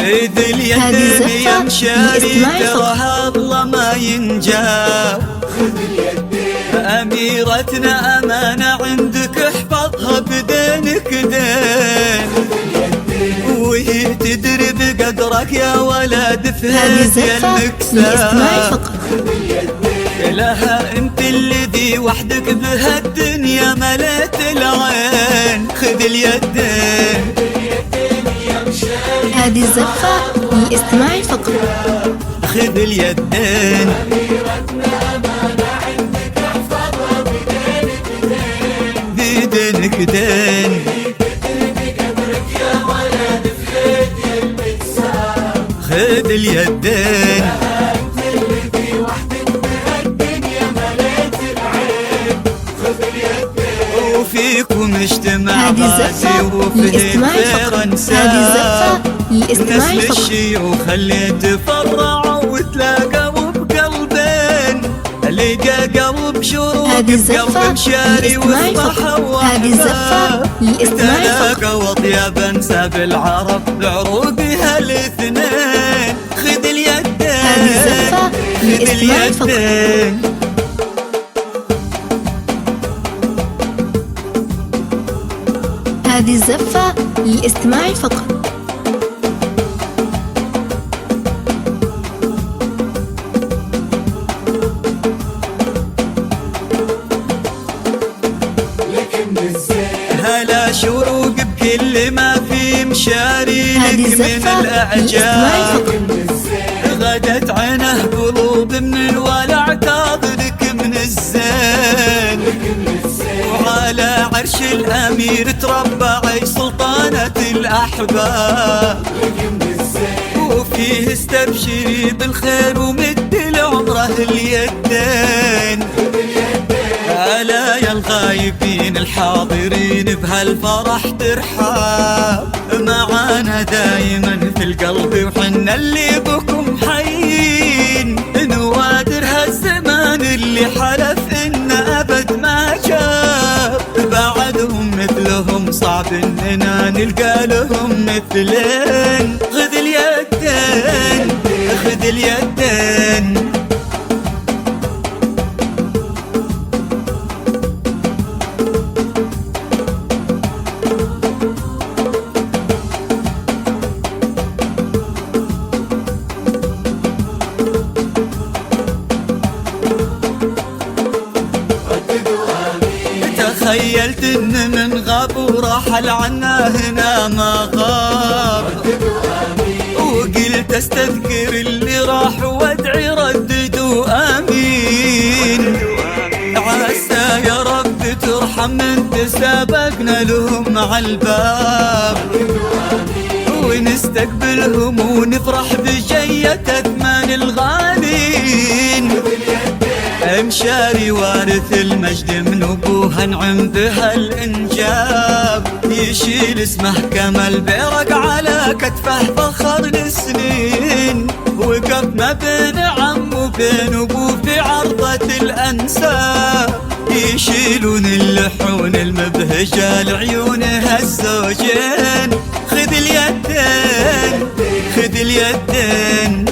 خذ اليدين يا مشاري تراها الله ما ينجاب. أميرتنا أمانة عندك احفظها بدينك دين، وهي تدري بقدرك يا ولد في هذه المكسب. لها انت الذي وحدك بهالدنيا مليت العين. خذ اليدين هذه الزفة للاستماع فقط. خذ اليدين بدينك دين. خذ اليدين وفيكم اجتماع غازي وفهم خير انساب. نسل الشيوخ اللي تفرعوا وتلاقوا بقلبين، لقى قلب شروق بقلب مشاري واصبح وحباب. تلاقوا اطيب انساب العرب بعروقها الاثنين. خذ اليدين خذ اليدين هذه الزفة للاستماع فقط. هلا شروق بكل ما في مشاري لك من الأعجاب. غدت عينه قلوب من الولع تاضلك من الزين، وعلى عرش الأمير تربعي سلطانة الأحباب. وفيه استبشري بالخير ومد لعمره اليدين. ألا يا الغايبين الحاضرين بهالفرح ترحاب، معانا دايما في القلب وحنا اللي بكم حيين. نوادر هالزمان اللي حلف إن أبد ما شاف، بعدهم مثلهم صعب إننا نلقى لهم مثلين. خذ اليدين خذ اليدين تخيلت ان من غاب ورحل عنا هنا ما غاب، وقلت استذكر اللي راح وادعي رددوا امين. عسى يا رب ترحم من تسابقنا لهم على الباب، ونستقبلهم ونفرح بجية اثمان الغالين. مشاري وارث المجد من ابوها نعم بها الانجاب، يشيل اسمه كما البيرق على كتفه فخر لسنين. وقف ما بين عم وبين ابوه في عرضة الانساب، يشيلون اللحون المبهجة لعيونها الزوجين. خذ اليدين خذ اليدين